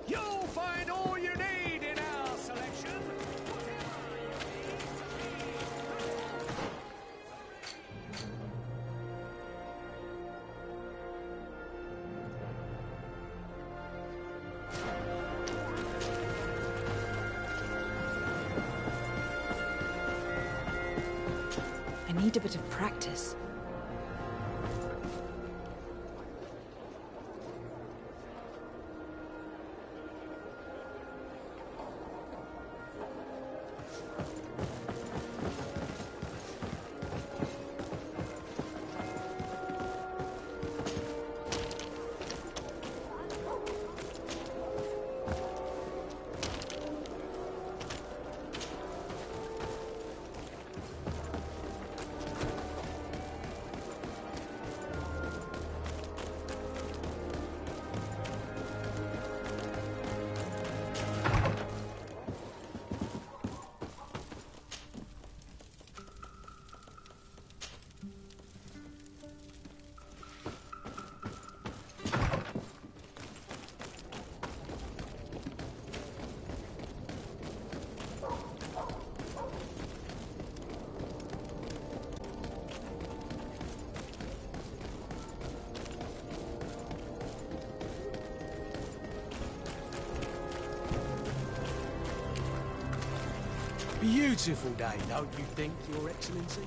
You'll find all you need in our selection. I need a bit of practice. Beautiful day, don't you think, Your Excellency?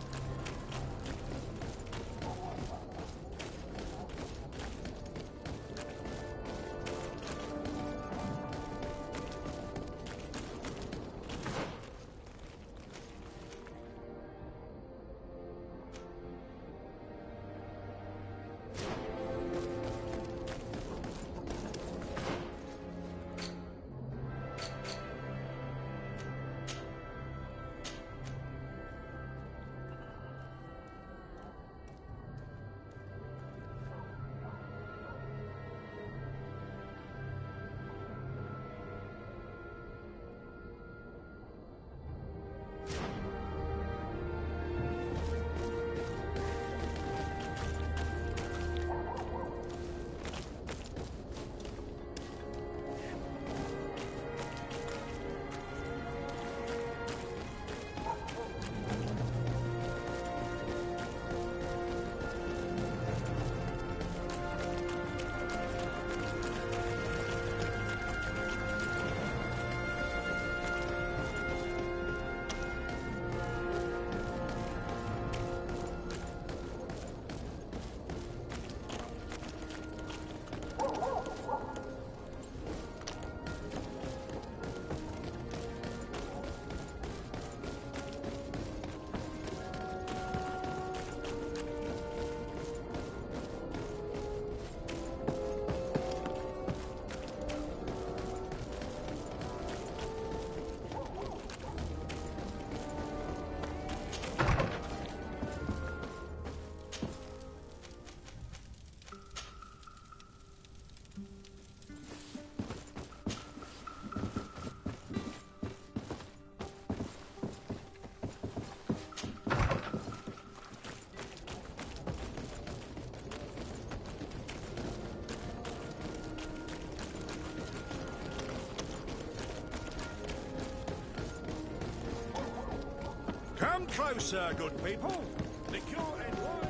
Come closer, good people. Liquor and wine.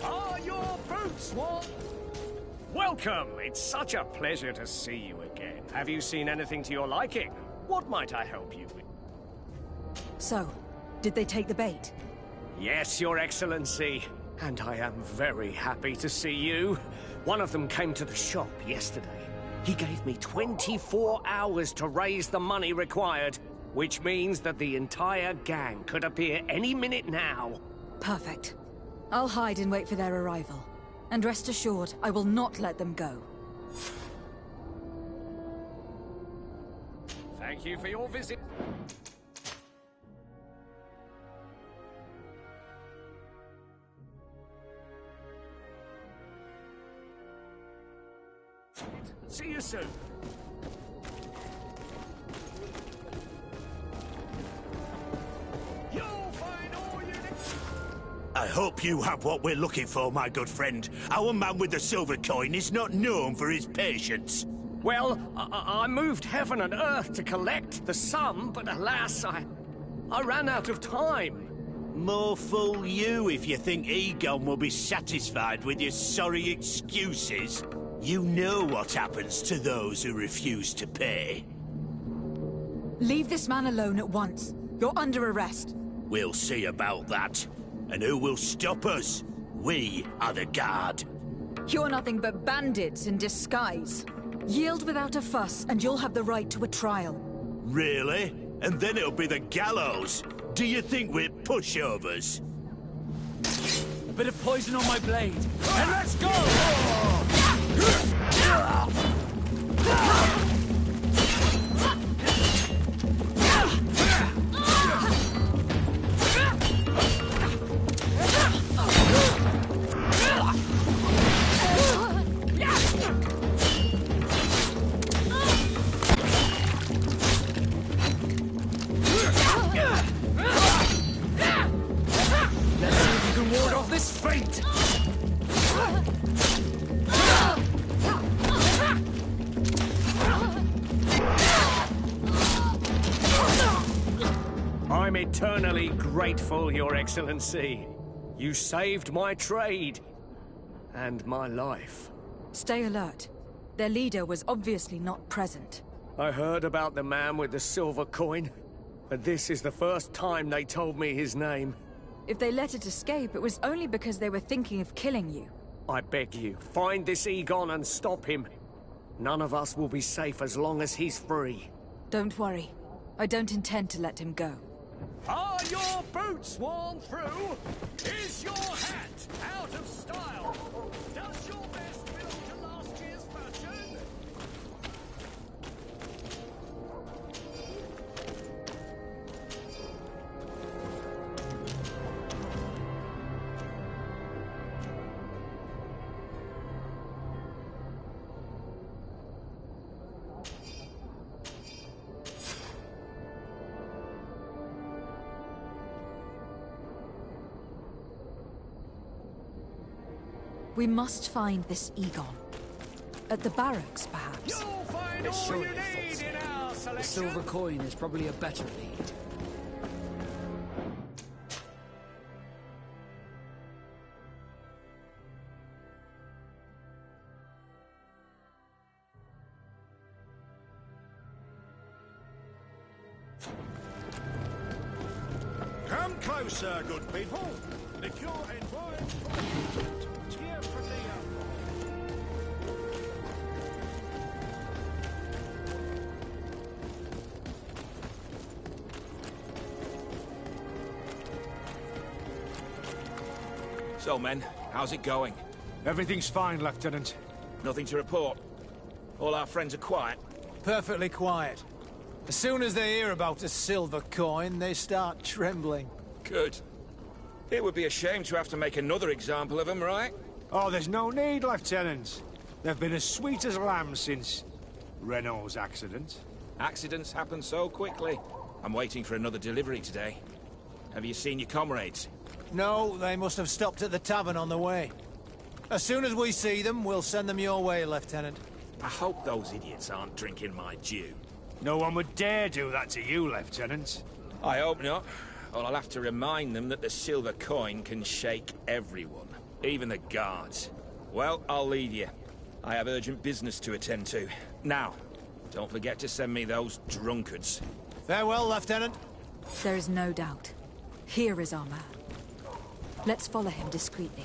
Are your boots warm? Welcome. It's such a pleasure to see you again. Have you seen anything to your liking? What might I help you with? So, did they take the bait? Yes, Your Excellency. And I am very happy to see you. One of them came to the shop yesterday. He gave me 24 hours to raise the money required, which means that the entire gang could appear any minute now. Perfect. I'll hide and wait for their arrival. And rest assured, I will not let them go. Thank you for your visit. See you soon. I hope you have what we're looking for, my good friend. Our man with the silver coin is not known for his patience. Well, I moved heaven and earth to collect the sum, but alas, I ran out of time. More fool you if you think Egon will be satisfied with your sorry excuses. You know what happens to those who refuse to pay. Leave this man alone at once. You're under arrest. We'll see about that. And who will stop us? We are the guard. You're nothing but bandits in disguise. Yield without a fuss, and you'll have the right to a trial. Really? And then it'll be the gallows. Do you think we're pushovers? A bit of poison on my blade. And let's go! I'm eternally grateful, Your Excellency. You saved my trade and my life. Stay alert. Their leader was obviously not present. I heard about the man with the silver coin, but this is the first time they told me his name. If they let it escape, it was only because they were thinking of killing you. I beg you, find this Egon and stop him. None of us will be safe as long as he's free. Don't worry. I don't intend to let him go. Are your boots worn through? Is your hat out of style? Does your vest belong to last year's fashion? We must find this Egon. At the barracks, perhaps. You'll find all Surely you a false need in name. our The selection. silver coin is probably a better lead. Come closer, good people. Liqueur and wine. Cheer for the So, men, how's it going? Everything's fine, Lieutenant. Nothing to report? All our friends are quiet? Perfectly quiet. As soon as they hear about a silver coin, they start trembling. Good. It would be a shame to have to make another example of them, right? Oh, there's no need, Lieutenant. They've been as sweet as lambs since Renault's accident. Accidents happen so quickly. I'm waiting for another delivery today. Have you seen your comrades? No, they must have stopped at the tavern on the way. As soon as we see them, we'll send them your way, Lieutenant. I hope those idiots aren't drinking my dew. No one would dare do that to you, Lieutenant. I hope not. Or I'll have to remind them that the silver coin can shake everyone, even the guards. Well, I'll leave you. I have urgent business to attend to. Now, don't forget to send me those drunkards. Farewell, Lieutenant. There is no doubt. Here is our man. Let's follow him discreetly.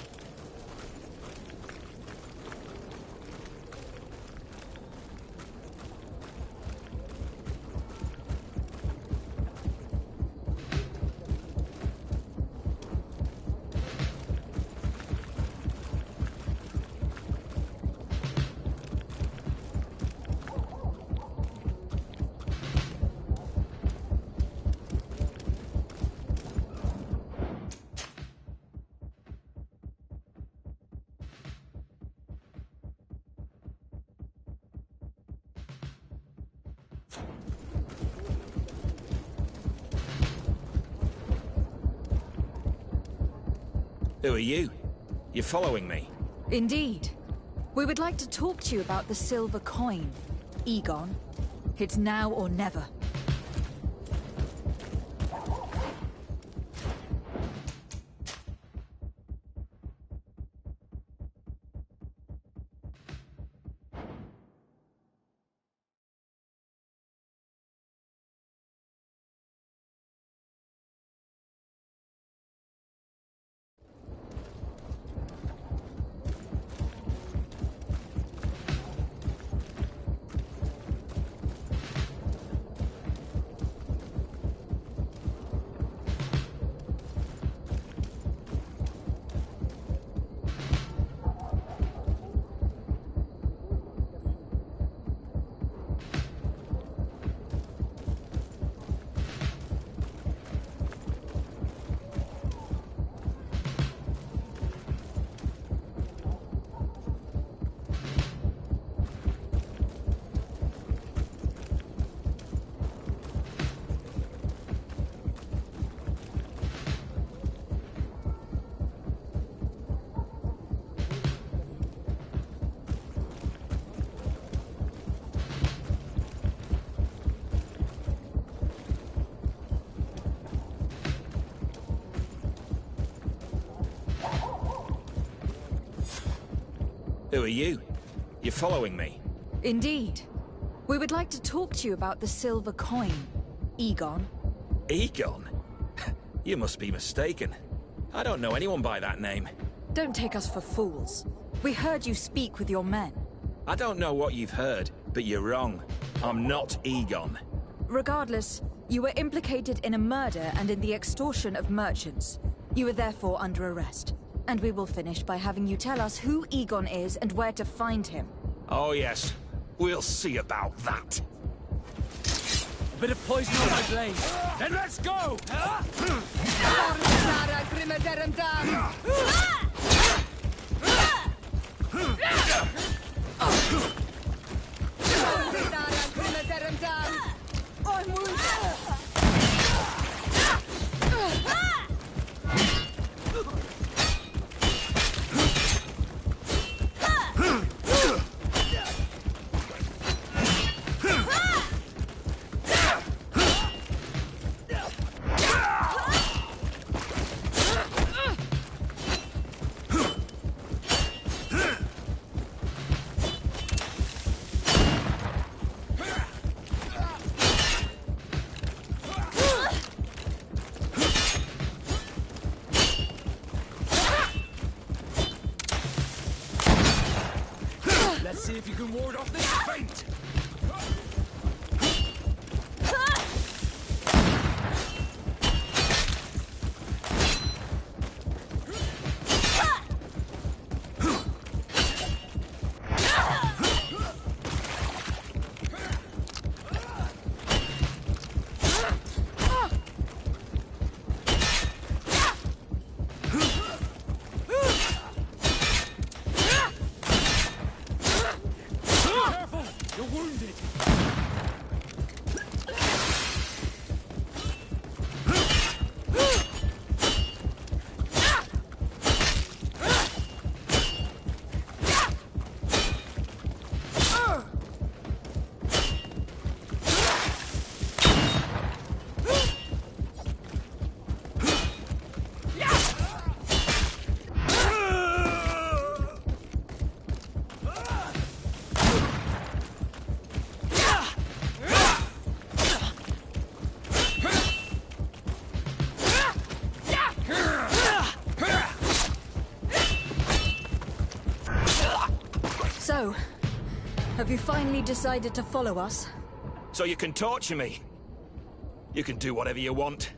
Who are you? You're following me? Indeed. We would like to talk to you about the silver coin. Egon. It's now or never. Who are you? You're following me? Indeed. We would like to talk to you about the silver coin. Egon. Egon? You must be mistaken. I don't know anyone by that name. Don't take us for fools. We heard you speak with your men. I don't know what you've heard, but you're wrong. I'm not Egon. Regardless, you were implicated in a murder and in the extortion of merchants. You are therefore under arrest. And we will finish by having you tell us who Egon is and where to find him. Oh yes, we'll see about that. A bit of poison on my blade. Then let's go! I'm wounded. Let's see if you can ward off this feint! So, have you finally decided to follow us? So you can torture me. You can do whatever you want.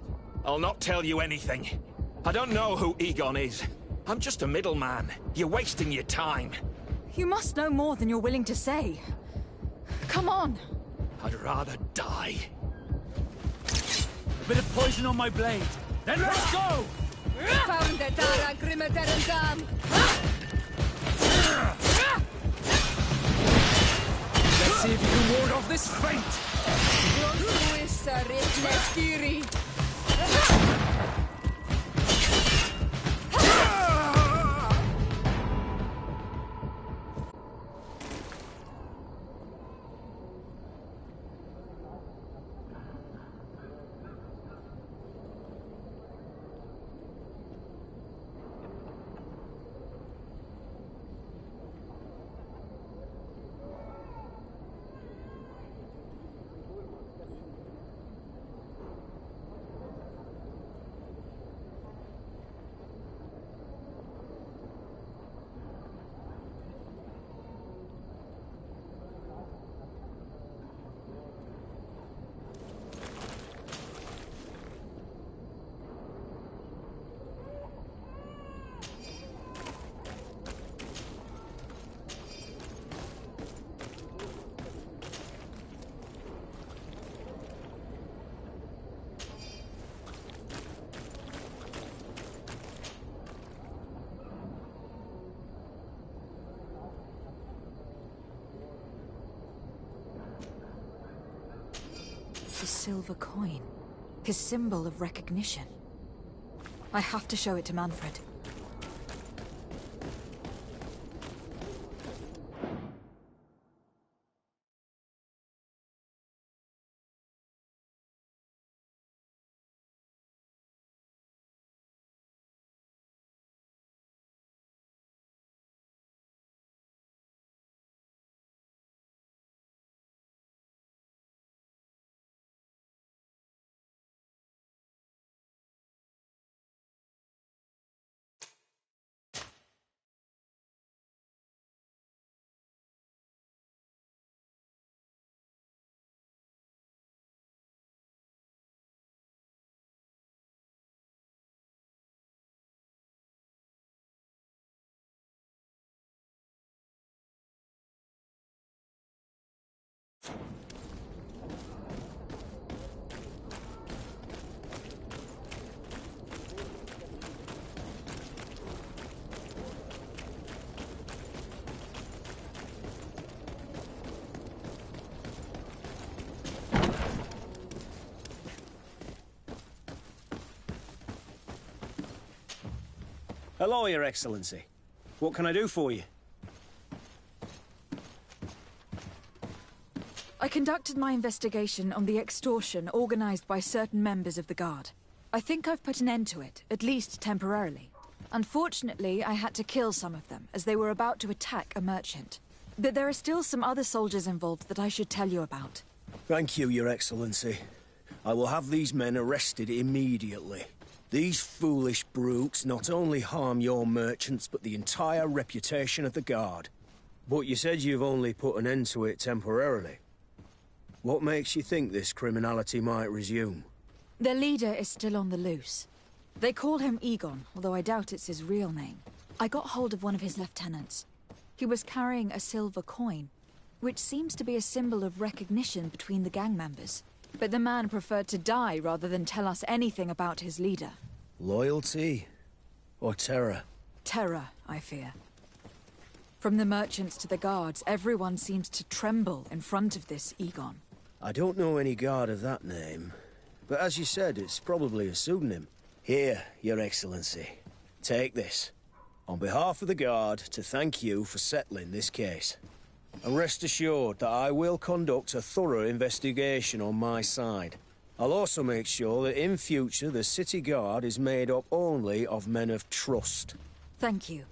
I'll not tell you anything. I don't know who Egon is. I'm just a middleman. You're wasting your time. You must know more than you're willing to say. Come on. I'd rather die. A bit of poison on my blade. Then let's go! Let's see if you can ward off this feint! The silver coin. His symbol of recognition. I have to show it to Manfred. Hello, Your Excellency. What can I do for you? I conducted my investigation on the extortion organized by certain members of the Guard. I think I've put an end to it, at least temporarily. Unfortunately, I had to kill some of them, as they were about to attack a merchant. But there are still some other soldiers involved that I should tell you about. Thank you, Your Excellency. I will have these men arrested immediately. These foolish brutes not only harm your merchants, but the entire reputation of the Guard. But you said you've only put an end to it temporarily. What makes you think this criminality might resume? Their leader is still on the loose. They call him Egon, although I doubt it's his real name. I got hold of one of his lieutenants. He was carrying a silver coin, which seems to be a symbol of recognition between the gang members. But the man preferred to die rather than tell us anything about his leader. Loyalty? Or terror? Terror, I fear. From the merchants to the guards, everyone seems to tremble in front of this Egon. I don't know any guard of that name. But as you said, it's probably a pseudonym. Here, Your Excellency. Take this. On behalf of the Guard, to thank you for settling this case. And rest assured that I will conduct a thorough investigation on my side. I'll also make sure that in future the City Guard is made up only of men of trust. Thank you.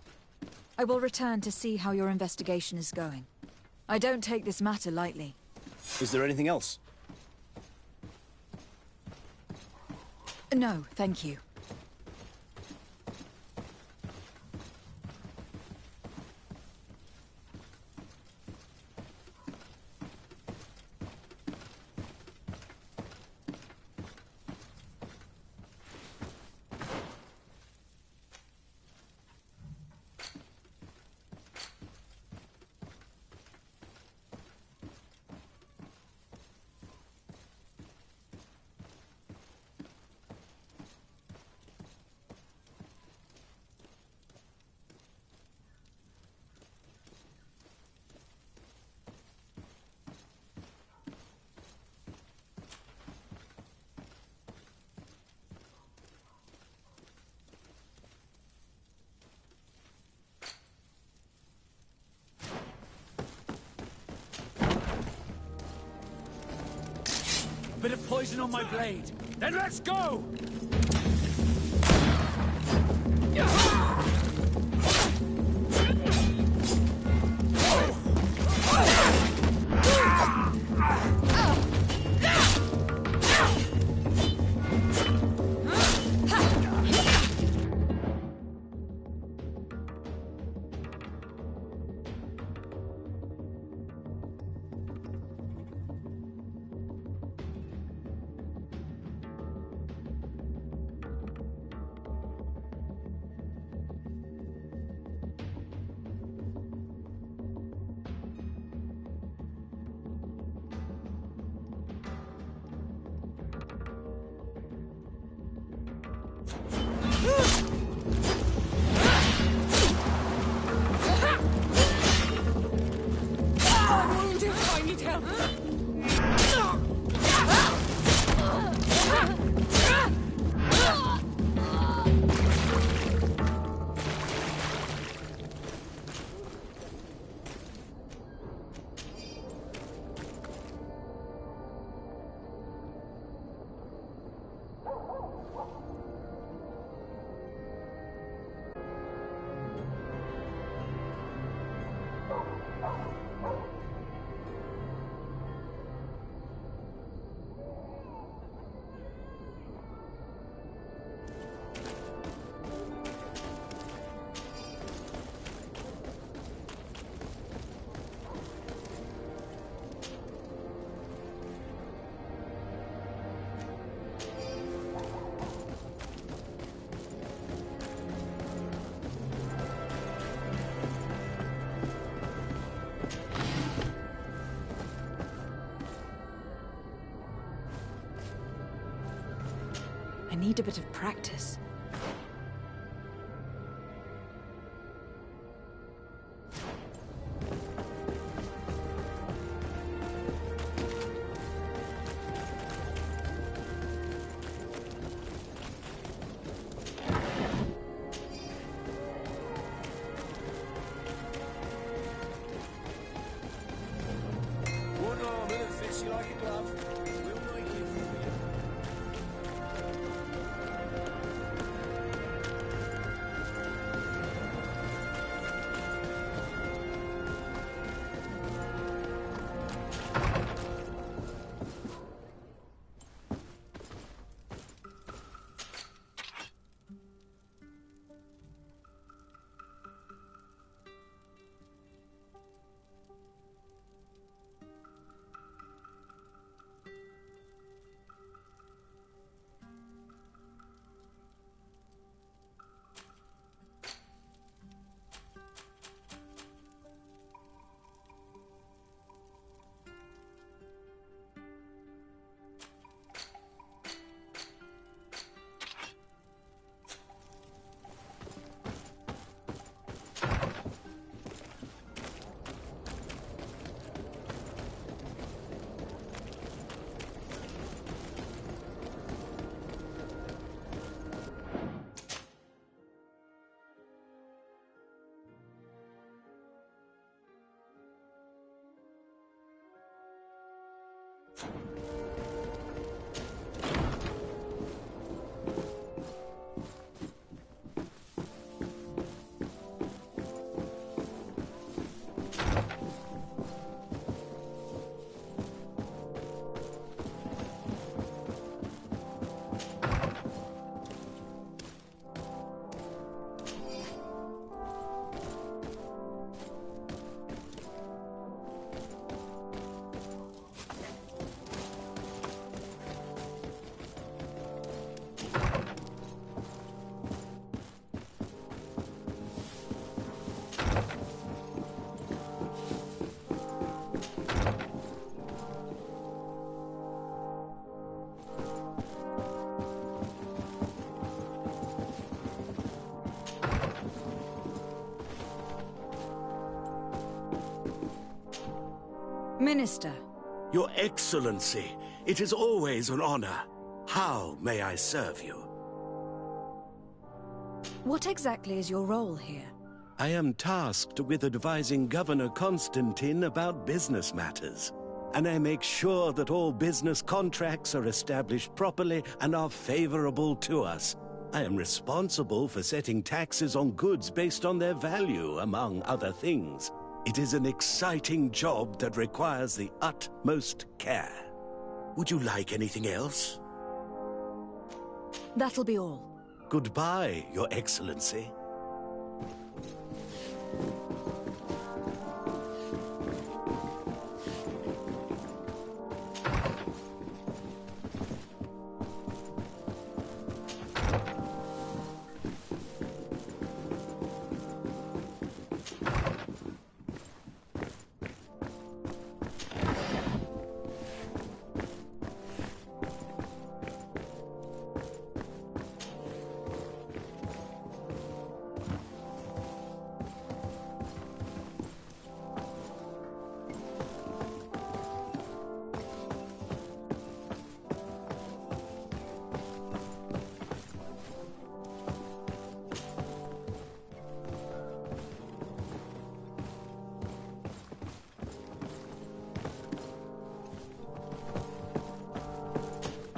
I will return to see how your investigation is going. I don't take this matter lightly. Is there anything else? No, thank you. Bit of poison on my blade. Then let's go! I need a bit of practice. One arm that fits you like a glove. We'll make it for you. Minister. Your Excellency, it is always an honor. How may I serve you? What exactly is your role here? I am tasked with advising Governor Constantine about business matters, and I make sure that all business contracts are established properly and are favorable to us. I am responsible for setting taxes on goods based on their value, among other things. It is an exciting job that requires the utmost care. Would you like anything else? That'll be all. Goodbye, Your Excellency.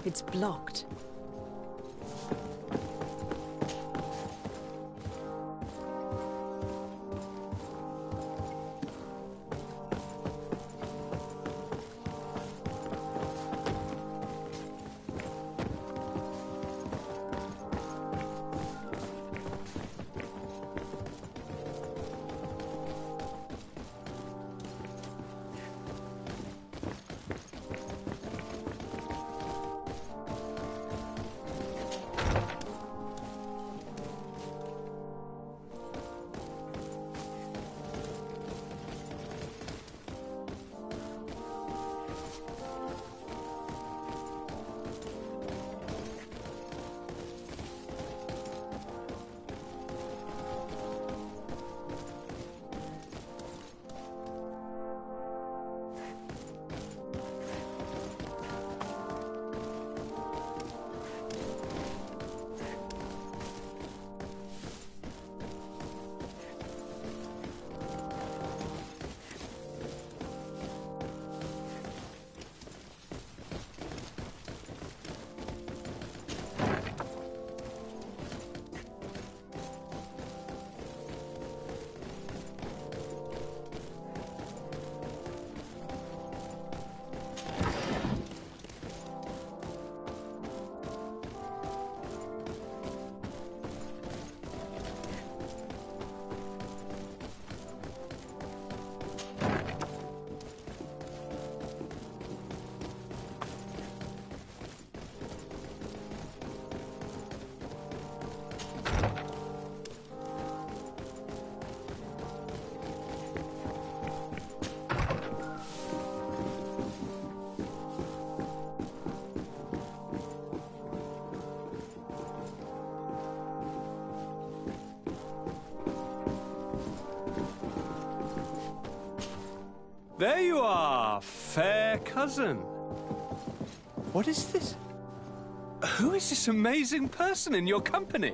It's blocked. There you are, fair cousin. What is this? Who is this amazing person in your company?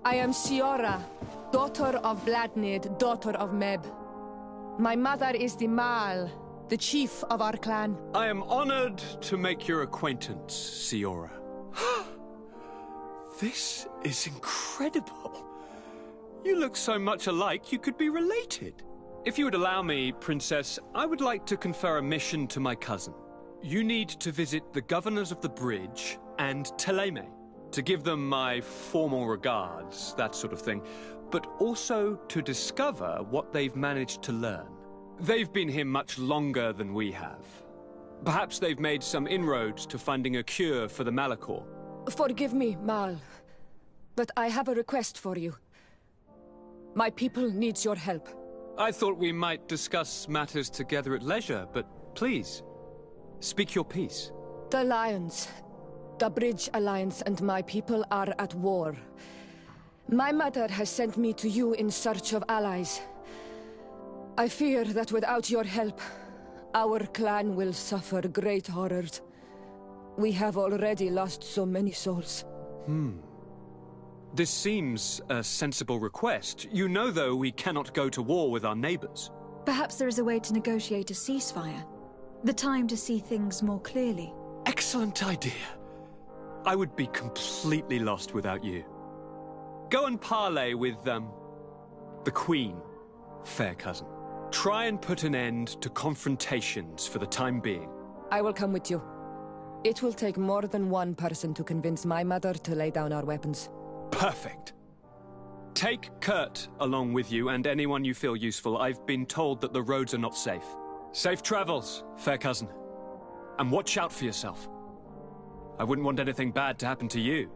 I am Siora, daughter of Bladnid, daughter of Meb. My mother is the Mal, the chief of our clan. I am honored to make your acquaintance, Siora. This is incredible. You look so much alike you could be related. If you would allow me, Princess, I would like to confer a mission to my cousin. You need to visit the governors of the bridge and Teleme, to give them my formal regards, that sort of thing, but also to discover what they've managed to learn. They've been here much longer than we have. Perhaps they've made some inroads to finding a cure for the Malachor. Forgive me, Mal, but I have a request for you. My people needs your help. I thought we might discuss matters together at leisure, but please, speak your piece. The Lions, the Bridge Alliance and my people are at war. My mother has sent me to you in search of allies. I fear that without your help, our clan will suffer great horrors. We have already lost so many souls. This seems a sensible request. You know, though, we cannot go to war with our neighbors. Perhaps there is a way to negotiate a ceasefire. The time to see things more clearly. Excellent idea. I would be completely lost without you. Go and parley with, the Queen, fair cousin. Try and put an end to confrontations for the time being. I will come with you. It will take more than one person to convince my mother to lay down our weapons. Perfect. Take Kurt along with you and anyone you feel useful. I've been told that the roads are not safe. Safe travels, fair cousin. And watch out for yourself. I wouldn't want anything bad to happen to you.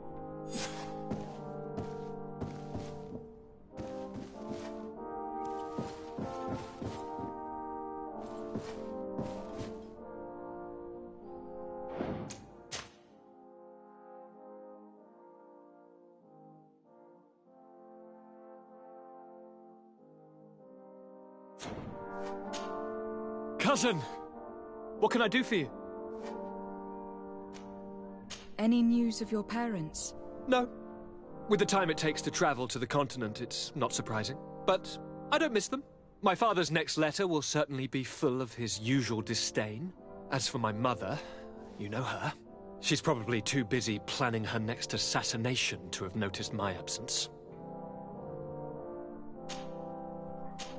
Cousin! What can I do for you? Any news of your parents? No. With the time it takes to travel to the continent, it's not surprising. But I don't miss them. My father's next letter will certainly be full of his usual disdain. As for my mother, you know her. She's probably too busy planning her next assassination to have noticed my absence.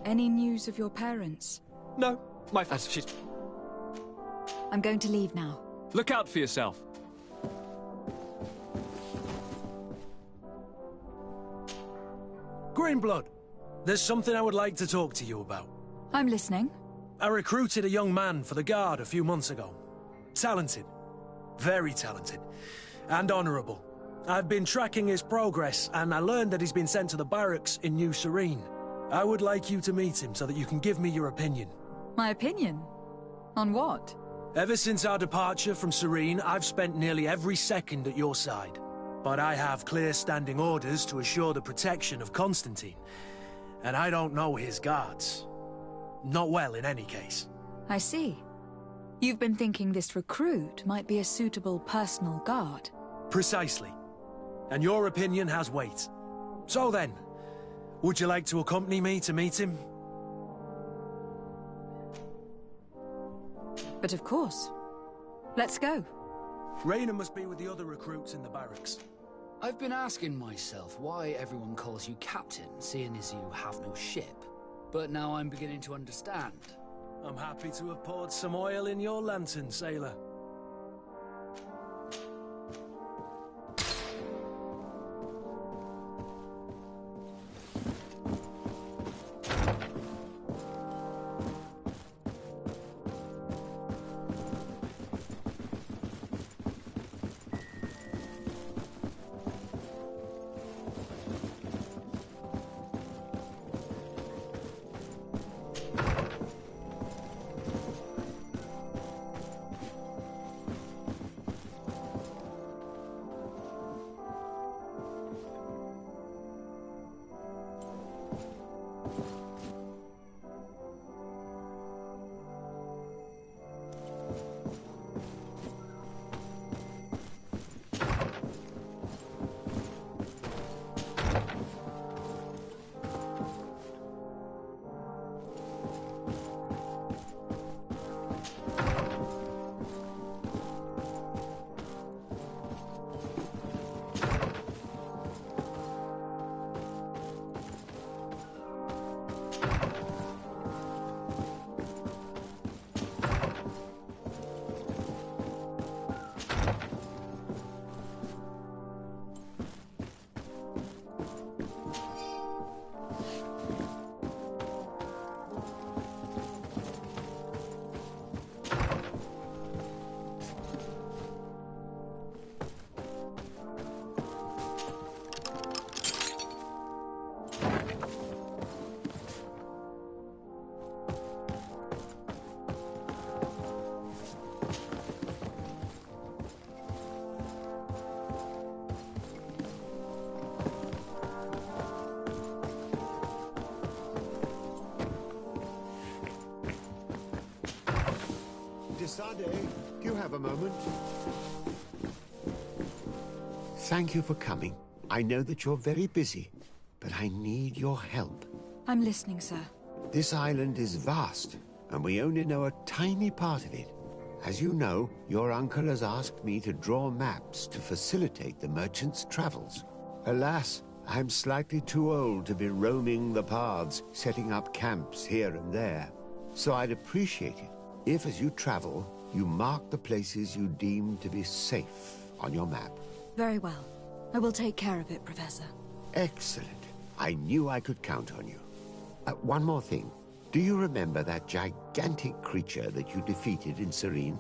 Any news of your parents? No. She's... I'm going to leave now. Look out for yourself. Greenblood, there's something I would like to talk to you about. I'm listening. I recruited a young man for the Guard a few months ago. Talented. Very talented. And honourable. I've been tracking his progress, and I learned that he's been sent to the barracks in New Serene. I would like you to meet him so that you can give me your opinion. My opinion? On what? Ever since our departure from Serene, I've spent nearly every second at your side. But I have clear standing orders to assure the protection of Constantine. And I don't know his guards. Not well, in any case. I see. You've been thinking this recruit might be a suitable personal guard. Precisely. And your opinion has weight. So then, would you like to accompany me to meet him? But of course. Let's go. Raina must be with the other recruits in the barracks. I've been asking myself why everyone calls you captain, seeing as you have no ship. But now I'm beginning to understand. I'm happy to have poured some oil in your lantern, sailor. have a moment? Thank you for coming. I know that you're very busy, but I need your help. I'm listening, sir. This island is vast, and we only know a tiny part of it. As you know, your uncle has asked me to draw maps to facilitate the merchants' travels. Alas, I'm slightly too old to be roaming the paths, setting up camps here and there. So I'd appreciate it if, as you travel, you mark the places you deem to be safe on your map. Very well. I will take care of it, Professor. Excellent. I knew I could count on you. One more thing. Do you remember that gigantic creature that you defeated in Serene?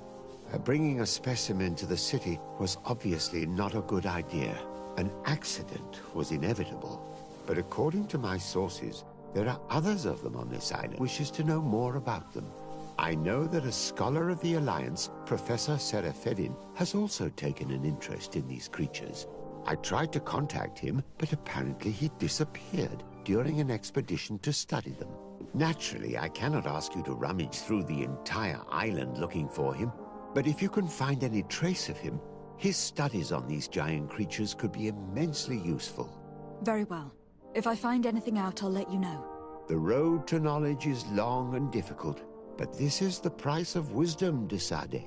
Bringing a specimen to the city was obviously not a good idea. An accident was inevitable. But according to my sources, there are others of them on this island who wishes to know more about them. I know that a scholar of the Alliance, Professor Serafedin, has also taken an interest in these creatures. I tried to contact him, but apparently he disappeared during an expedition to study them. Naturally, I cannot ask you to rummage through the entire island looking for him, but if you can find any trace of him, his studies on these giant creatures could be immensely useful. Very well. If I find anything out, I'll let you know. The road to knowledge is long and difficult, but this is the price of wisdom, de Sade.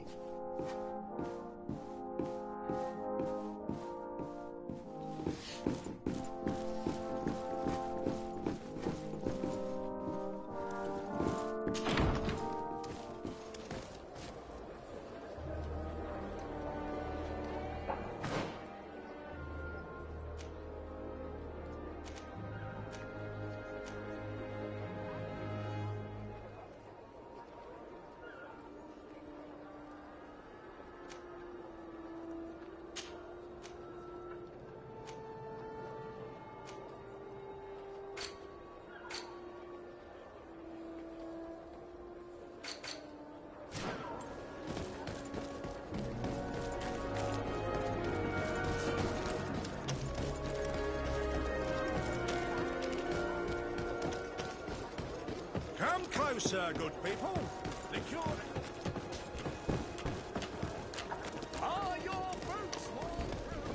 Come closer, good people. The cure... Are your boots worn through?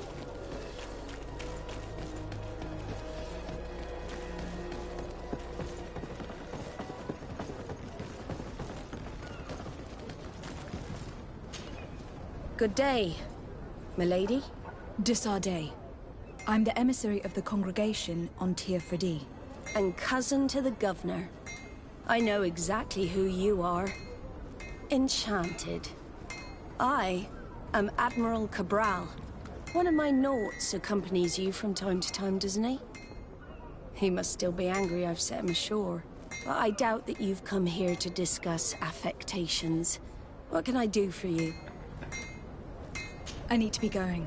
Good day, milady. De Sade. I'm the emissary of the congregation on Tir Fredi. And cousin to the governor. I know exactly who you are. Enchanted. I am Admiral Cabral. One of my Nauts accompanies you from time to time, doesn't he? He must still be angry I've set him ashore. But I doubt that you've come here to discuss affectations. What can I do for you? I need to be going.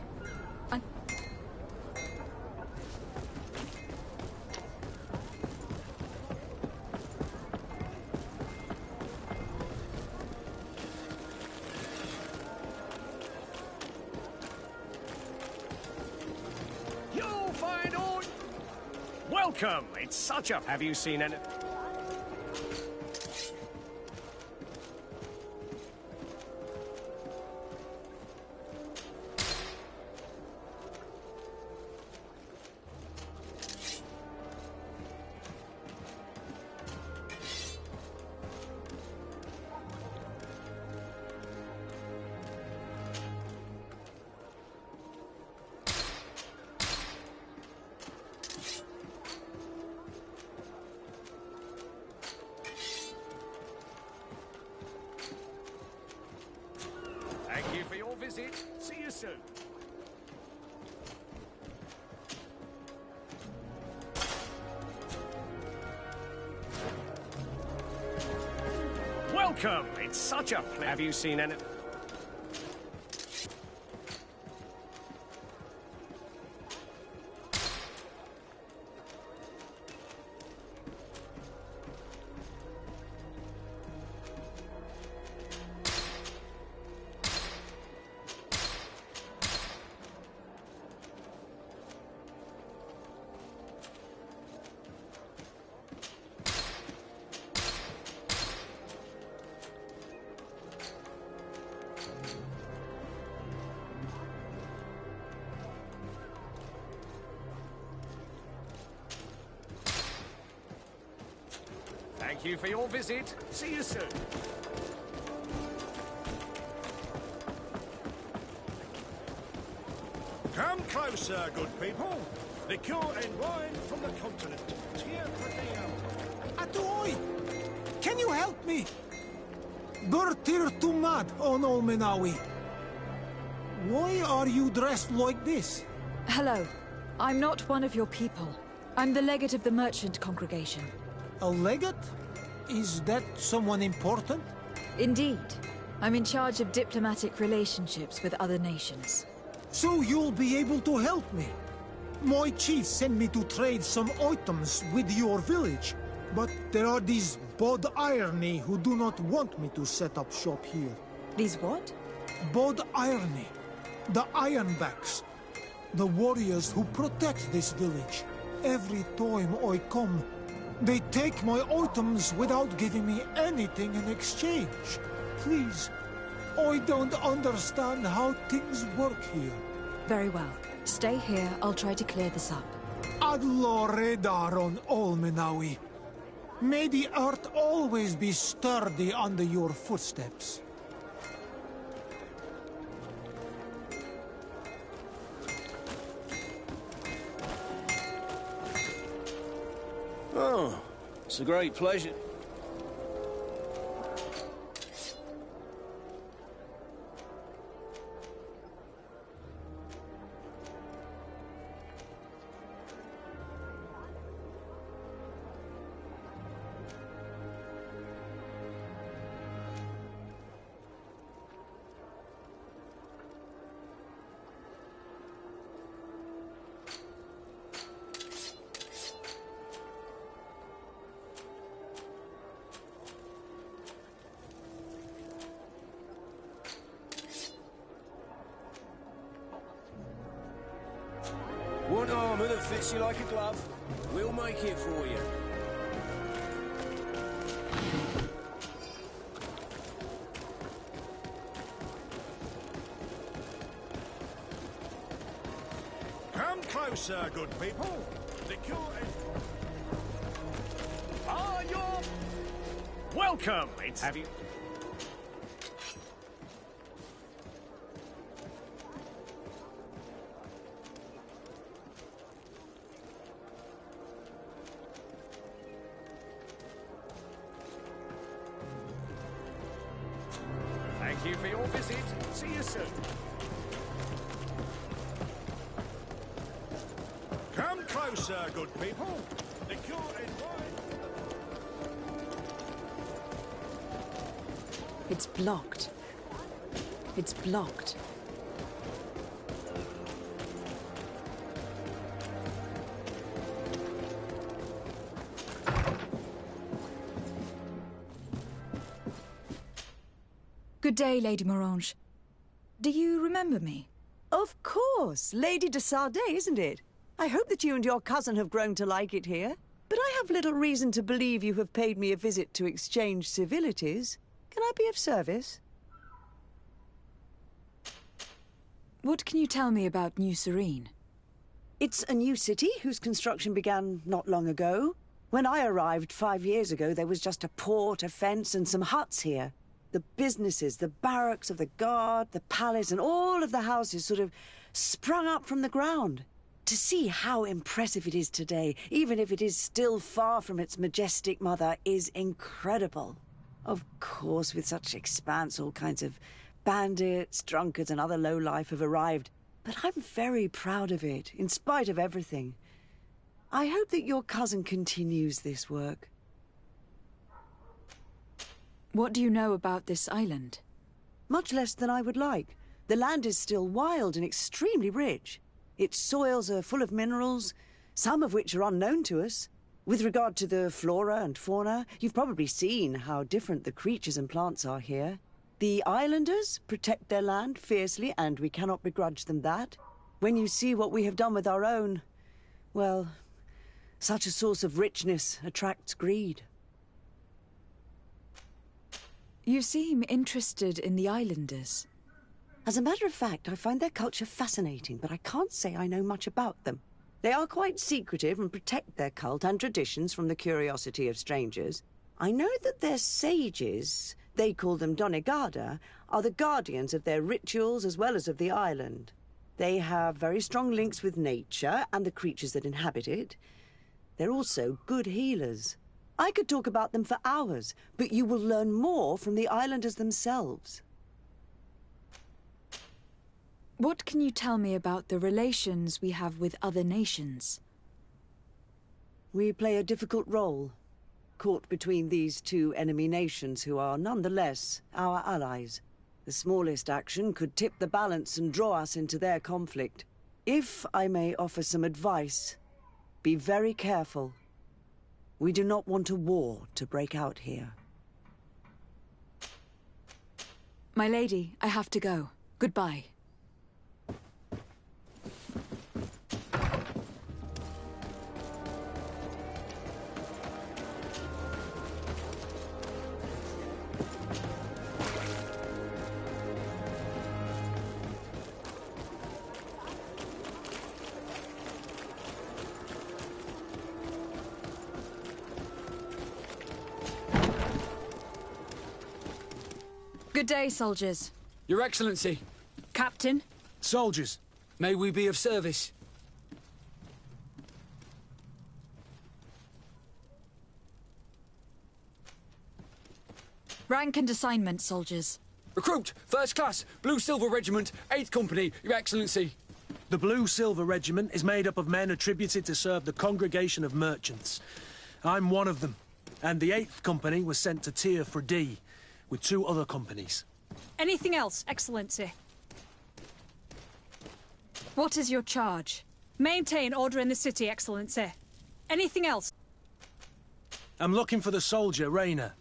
You'll find all... Welcome! It's such a... Have you seen any... Thank you for your visit. See you soon. Welcome! It's such a pleasure. Have you seen any... Thank you for your visit. See you soon. Come closer, good people. Liqueur and wine from the continent. Tia Pradeo. Atuoi! Can you help me? Bertir Tumad on Olmenawi. Why are you dressed like this? Hello. I'm not one of your people. I'm the legate of the merchant congregation. A legate? Is that someone important? Indeed. I'm in charge of diplomatic relationships with other nations. So you'll be able to help me. My chief sent me to trade some items with your village, but there are these Bod Irony who do not want me to set up shop here. These what? Bod Irony. The Ironbacks. The warriors who protect this village. Every time I come, they take my items without giving me anything in exchange. Please, I don't understand how things work here. Very well. Stay here, I'll try to clear this up. Adlo Redar on Olmenawi. May the earth always be sturdy under your footsteps. Oh, it's a great pleasure. Want armor that fits you like a glove? We'll make it for you. Come closer, good people. Liqueur and... Ah, you're... Welcome. Have you... Thank you for your visit. See you soon. Come closer, good people. Liqueur and wine. It's blocked. It's blocked. Good day, Lady Morange. Do you remember me? Of course. Lady de Sardet, isn't it? I hope that you and your cousin have grown to like it here. But I have little reason to believe you have paid me a visit to exchange civilities. Can I be of service? What can you tell me about New Serene? It's a new city whose construction began not long ago. When I arrived 5 years ago, there was just a port, a fence, and some huts here. The businesses, the barracks of the guard, the palace, and all of the houses sort of sprung up from the ground. To see how impressive it is today, even if it is still far from its majestic mother, is incredible. Of course, with such expanse, all kinds of bandits, drunkards, and other lowlife have arrived. But I'm very proud of it, in spite of everything. I hope that your cousin continues this work. What do you know about this island? Much less than I would like. The land is still wild and extremely rich. Its soils are full of minerals, some of which are unknown to us. With regard to the flora and fauna, you've probably seen how different the creatures and plants are here. The islanders protect their land fiercely, and we cannot begrudge them that. When you see what we have done with our own, well, such a source of richness attracts greed. You seem interested in the islanders. As a matter of fact, I find their culture fascinating, but I can't say I know much about them. They are quite secretive and protect their cult and traditions from the curiosity of strangers. I know that their sages, they call them Donegada, are the guardians of their rituals as well as of the island. They have very strong links with nature and the creatures that inhabit it. They're also good healers. I could talk about them for hours, but you will learn more from the islanders themselves. What can you tell me about the relations we have with other nations? We play a difficult role, caught between these two enemy nations who are nonetheless our allies. The smallest action could tip the balance and draw us into their conflict. If I may offer some advice, be very careful. We do not want a war to break out here. My lady, I have to go. Goodbye. Good day, soldiers. Your Excellency. Captain. Soldiers. May we be of service? Rank and assignment, soldiers. Recruit, First Class, Blue Silver Regiment, 8th Company, Your Excellency. The Blue Silver Regiment is made up of men attributed to serve the Congregation of Merchants. I'm one of them, and the 8th Company was sent to Tier for D, with 2 other companies. Anything else, Excellency? What is your charge? Maintain order in the city, Excellency. Anything else? I'm looking for the soldier, Rayner.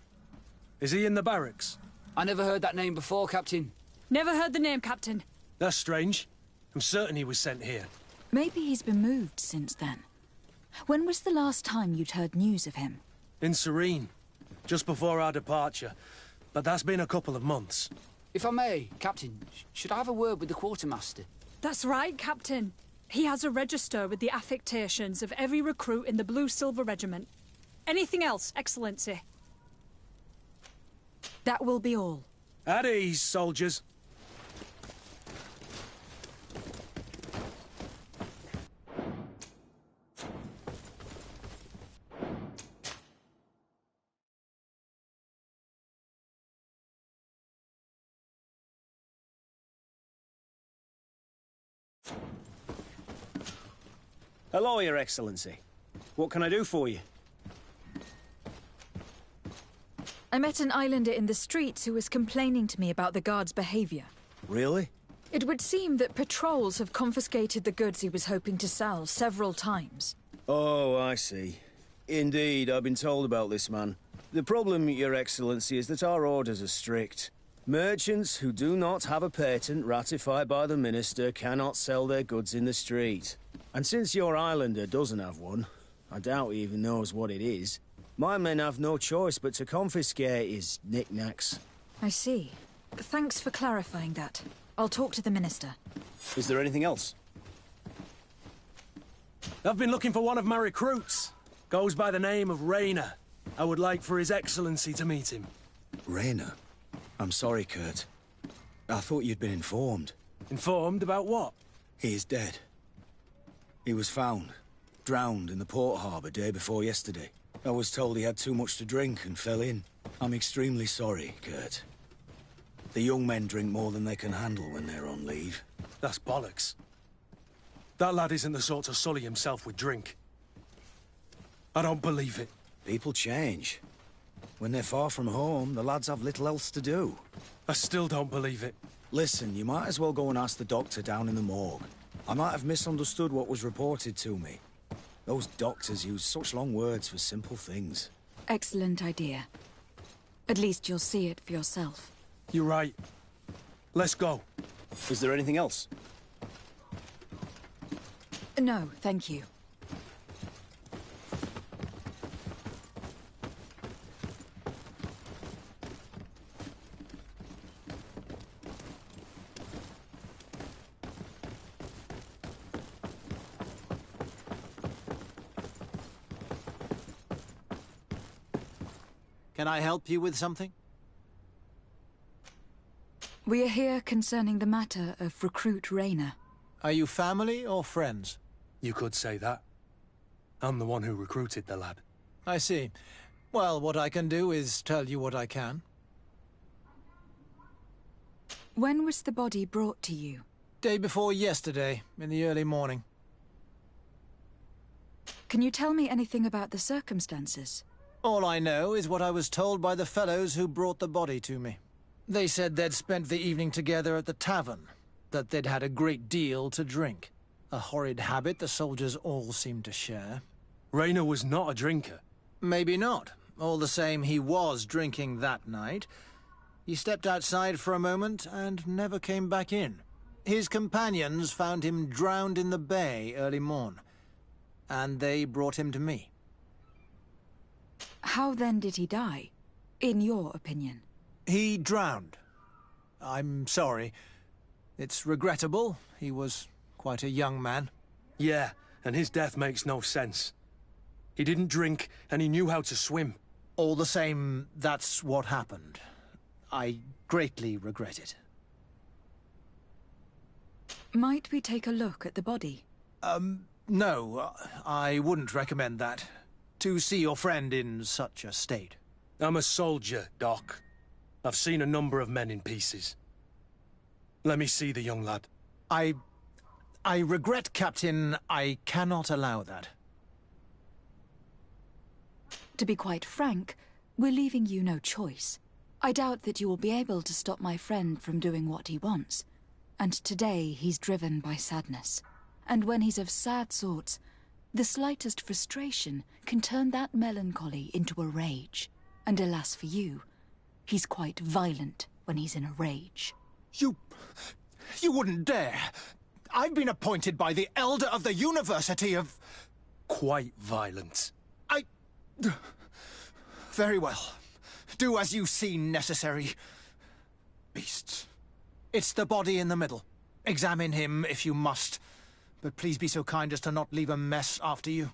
Is he in the barracks? I never heard that name before, Captain. Never heard the name, Captain. That's strange. I'm certain he was sent here. Maybe he's been moved since then. When was the last time you'd heard news of him? In Serene, just before our departure. But that's been a couple of months. If I may, Captain, should I have a word with the quartermaster? That's right, Captain. He has a register with the affectations of every recruit in the Blue Silver Regiment. Anything else, Excellency? That will be all. At ease, soldiers. Hello, Your Excellency. What can I do for you? I met an islander in the streets who was complaining to me about the guard's behavior. Really? It would seem that patrols have confiscated the goods he was hoping to sell several times. Oh, I see. Indeed, I've been told about this man. The problem, Your Excellency, is that our orders are strict. Merchants who do not have a patent ratified by the Minister cannot sell their goods in the street. And since your islander doesn't have one, I doubt he even knows what it is, my men have no choice but to confiscate his knickknacks. I see. Thanks for clarifying that. I'll talk to the Minister. Is there anything else? I've been looking for one of my recruits. Goes by the name of Rayner. I would like for His Excellency to meet him. Rayner? I'm sorry, Kurt. I thought you'd been informed. Informed about what? He is dead. He was found, drowned in the port harbour day before yesterday. I was told he had too much to drink and fell in. I'm extremely sorry, Kurt. The young men drink more than they can handle when they're on leave. That's bollocks. That lad isn't the sort to sully himself with drink. I don't believe it. People change. When they're far from home, the lads have little else to do. I still don't believe it. Listen, you might as well go and ask the doctor down in the morgue. I might have misunderstood what was reported to me. Those doctors use such long words for simple things. Excellent idea. At least you'll see it for yourself. You're right. Let's go. Is there anything else? No, thank you. Can I help you with something? We are here concerning the matter of Recruit Rayner. Are you family or friends? You could say that. I'm the one who recruited the lad. I see. Well, what I can do is tell you what I can. When was the body brought to you? Day before yesterday, in the early morning. Can you tell me anything about the circumstances? All I know is what I was told by the fellows who brought the body to me. They said they'd spent the evening together at the tavern, that they'd had a great deal to drink. A horrid habit the soldiers all seemed to share. Rayner was not a drinker. Maybe not. All the same, he was drinking that night. He stepped outside for a moment and never came back in. His companions found him drowned in the bay early morn, and they brought him to me. How then did he die, in your opinion? He drowned. I'm sorry. It's regrettable. He was quite a young man. Yeah, and his death makes no sense. He didn't drink, and he knew how to swim. All the same, that's what happened. I greatly regret it. Might we take a look at the body? No, I wouldn't recommend that. To see your friend in such a state. I'm a soldier, Doc. I've seen a number of men in pieces. Let me see the young lad. I regret, Captain. I cannot allow that. To be quite frank, we're leaving you no choice. I doubt that you will be able to stop my friend from doing what he wants. And today he's driven by sadness. And when he's of sad sorts, the slightest frustration can turn that melancholy into a rage. And alas for you, he's quite violent when he's in a rage. You wouldn't dare! I've been appointed by the Elder of the University of... Quite violent. Very well. Do as you see necessary. Beasts. It's the body in the middle. Examine him if you must. But please be so kind as to not leave a mess after you.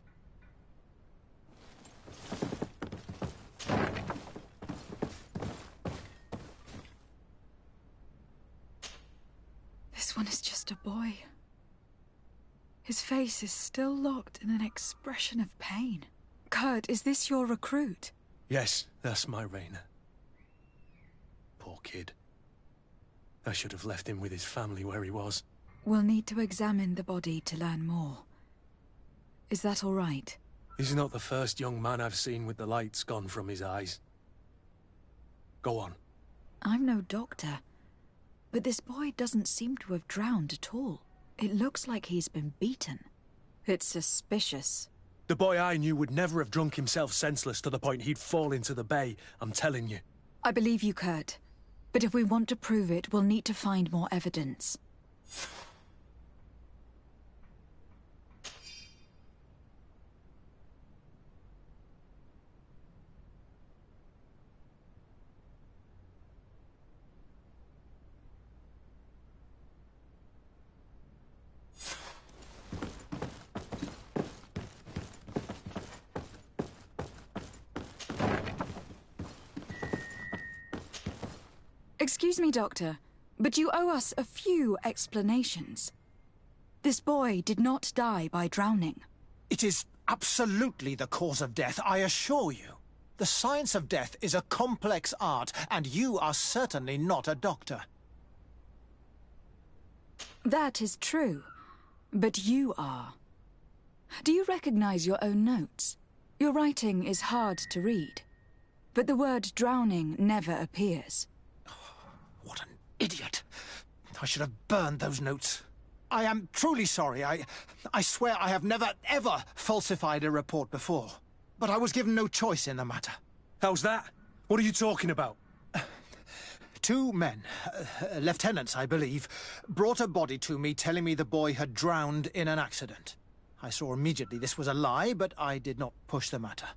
This one is just a boy. His face is still locked in an expression of pain. Kurt, is this your recruit? Yes, that's my Rayner. Poor kid. I should have left him with his family where he was. We'll need to examine the body to learn more. Is that all right? He's not the first young man I've seen with the lights gone from his eyes. Go on. I'm no doctor, but this boy doesn't seem to have drowned at all. It looks like he's been beaten. It's suspicious. The boy I knew would never have drunk himself senseless to the point he'd fall into the bay, I'm telling you. I believe you, Kurt. But if we want to prove it, we'll need to find more evidence. Excuse me, Doctor, but you owe us a few explanations. This boy did not die by drowning. It is absolutely the cause of death, I assure you. The science of death is a complex art, and you are certainly not a doctor. That is true, but you are. Do you recognize your own notes? Your writing is hard to read, but the word drowning never appears. What an idiot. I should have burned those notes. I am truly sorry. I swear I have never, ever falsified a report before. But I was given no choice in the matter. How's that? What are you talking about? Two men, lieutenants, I believe, brought a body to me telling me the boy had drowned in an accident. I saw immediately this was a lie, but I did not push the matter.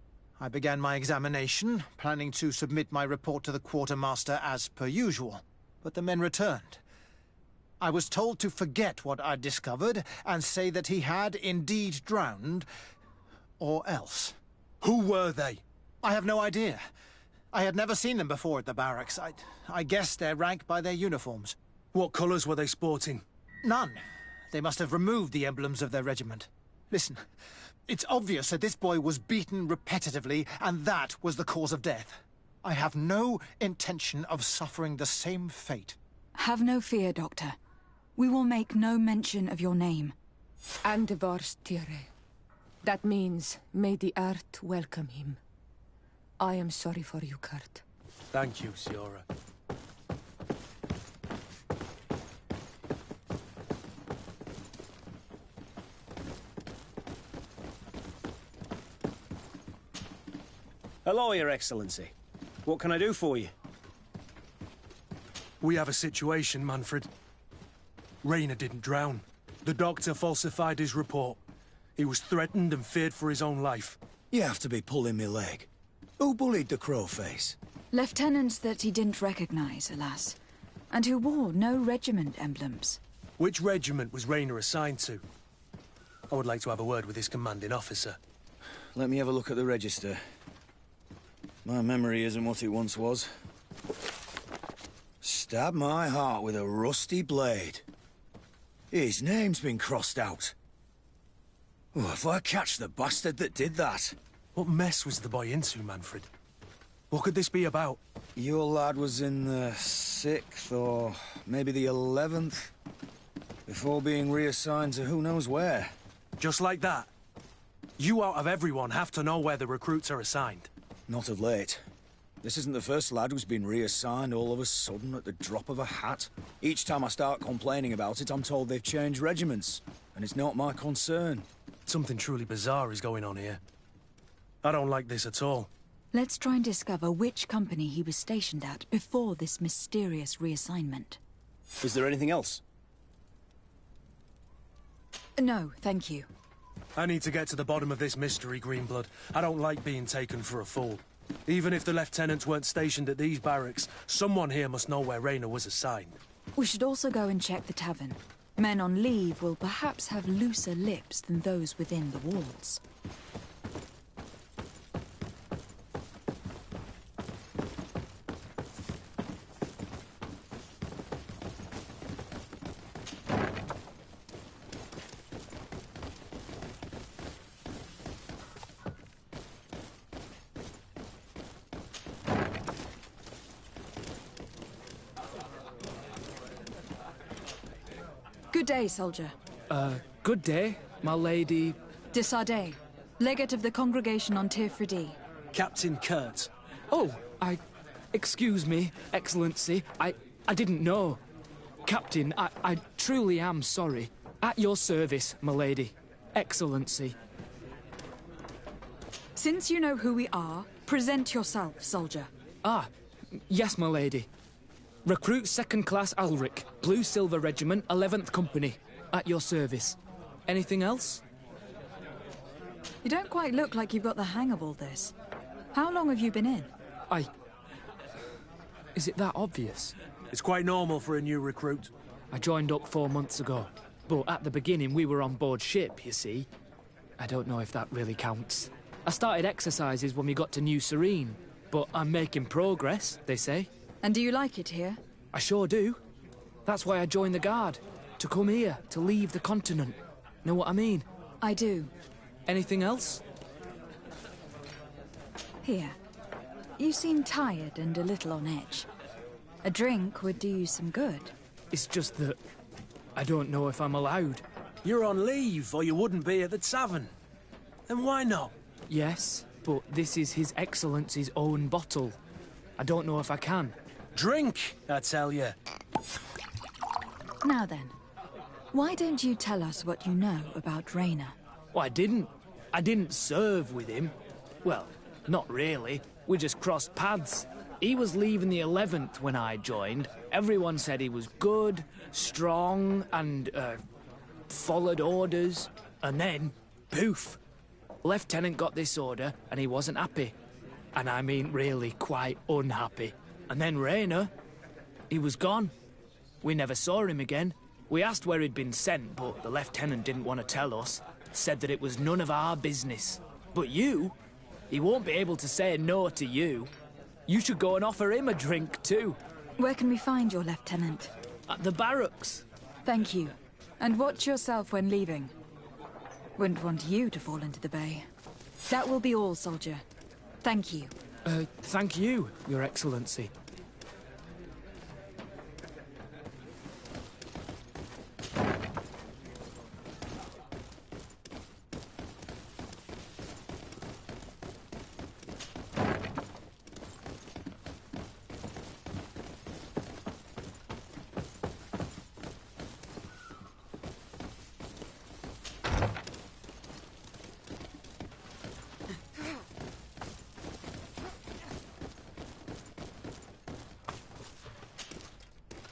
I began my examination, planning to submit my report to the quartermaster as per usual. But the men returned. I was told to forget what I'd discovered and say that he had indeed drowned, or else. Who were they? I have no idea. I had never seen them before at the barracks. I guessed their rank by their uniforms. What colours were they sporting? None. They must have removed the emblems of their regiment. Listen, it's obvious that this boy was beaten repetitively, and that was the cause of death. I have no intention of suffering the same fate. Have no fear, Doctor. We will make no mention of your name. Andevars Tire. That means, may the earth welcome him. I am sorry for you, Kurt. Thank you, Siora. Hello, Your Excellency. What can I do for you? We have a situation, Manfred. Rayner didn't drown. The doctor falsified his report. He was threatened and feared for his own life. You have to be pulling me leg. Who bullied the crowface? Lieutenants that he didn't recognize, alas. And who wore no regiment emblems. Which regiment was Rayner assigned to? I would like to have a word with his commanding officer. Let me have a look at the register. My memory isn't what it once was. Stab my heart with a rusty blade. His name's been crossed out. Oh, if I catch the bastard that did that... What mess was the boy into, Manfred? What could this be about? Your lad was in the 6th, or maybe the 11th, before being reassigned to who knows where. Just like that? You out of everyone have to know where the recruits are assigned. Not of late. This isn't the first lad who's been reassigned all of a sudden at the drop of a hat. Each time I start complaining about it, I'm told they've changed regiments, and it's not my concern. Something truly bizarre is going on here. I don't like this at all. Let's try and discover which company he was stationed at before this mysterious reassignment. Is there anything else? No, thank you. I need to get to the bottom of this mystery, Greenblood. I don't like being taken for a fool. Even if the lieutenants weren't stationed at these barracks, someone here must know where Rayner was assigned. We should also go and check the tavern. Men on leave will perhaps have looser lips than those within the walls. Good day, soldier. Good day, my lady... De Sardet, legate of the congregation on Tir Fridi. Captain Kurt. Oh, excuse me, Excellency. I didn't know. Captain, I truly am sorry. At your service, my lady. Excellency. Since you know who we are, present yourself, soldier. Ah, yes, my lady. Recruit 2nd Class Alric, Blue Silver Regiment, 11th Company. At your service. Anything else? You don't quite look like you've got the hang of all this. How long have you been in? Is it that obvious? It's quite normal for a new recruit. I joined up 4 months ago. But at the beginning, we were on board ship, you see. I don't know if that really counts. I started exercises when we got to New Serene. But I'm making progress, they say. And do you like it here? I sure do. That's why I joined the Guard. To come here, to leave the continent. Know what I mean? I do. Anything else? Here. You seem tired and a little on edge. A drink would do you some good. It's just that... I don't know if I'm allowed. You're on leave, or you wouldn't be at the tavern. Then why not? Yes, but this is His Excellency's own bottle. I don't know if I can. Drink, I tell you. Now then, why don't you tell us what you know about Rayner? Well, I didn't serve with him. Well, not really. We just crossed paths. He was leaving the 11th when I joined. Everyone said he was good, strong, and, followed orders. And then, poof. Lieutenant got this order, and he wasn't happy. And I mean really quite unhappy. And then Rayner, he was gone. We never saw him again. We asked where he'd been sent, but the lieutenant didn't want to tell us. Said that it was none of our business. But you, he won't be able to say no to you. You should go and offer him a drink, too. Where can we find your lieutenant? At the barracks. Thank you. And watch yourself when leaving. Wouldn't want you to fall into the bay. That will be all, soldier. Thank you. Thank you, Your Excellency.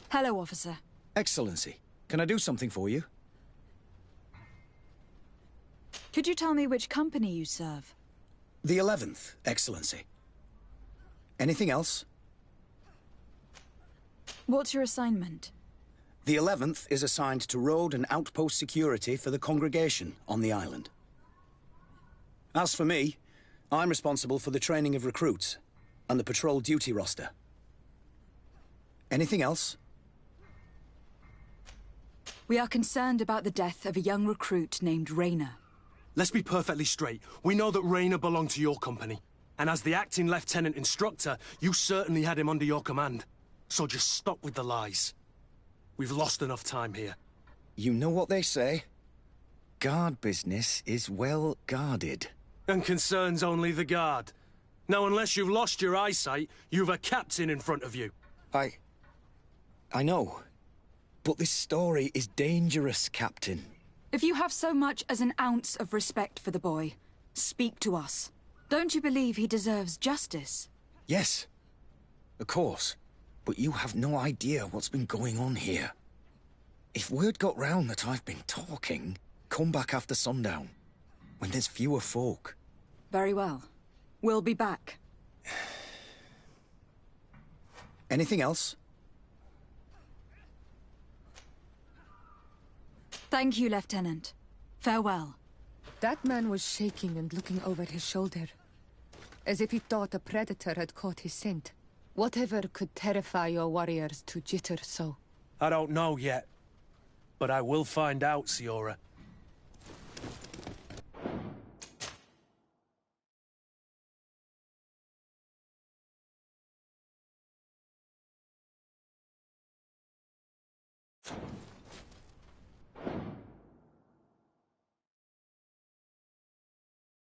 Hello, officer. Excellency, can I do something for you? Could you tell me which company you serve? The 11th, Excellency. Anything else? What's your assignment? The 11th is assigned to road and outpost security for the congregation on the island. As for me, I'm responsible for the training of recruits and the patrol duty roster. Anything else? We are concerned about the death of a young recruit named Rayner. Let's be perfectly straight. We know that Rayner belonged to your company. And as the acting lieutenant instructor, you certainly had him under your command. So just stop with the lies. We've lost enough time here. You know what they say? Guard business is well guarded. And concerns only the guard. Now, unless you've lost your eyesight, you've a captain in front of you. I know. But this story is dangerous, Captain. If you have so much as an ounce of respect for the boy, speak to us. Don't you believe he deserves justice? Yes, of course. But you have no idea what's been going on here. If word got round that I've been talking, come back after sundown, when there's fewer folk. Very well. We'll be back. Anything else? Thank you, Lieutenant. Farewell. That man was shaking and looking over his shoulder, as if he thought a predator had caught his scent. Whatever could terrify your warriors to jitter so? I don't know yet. But I will find out, Siora.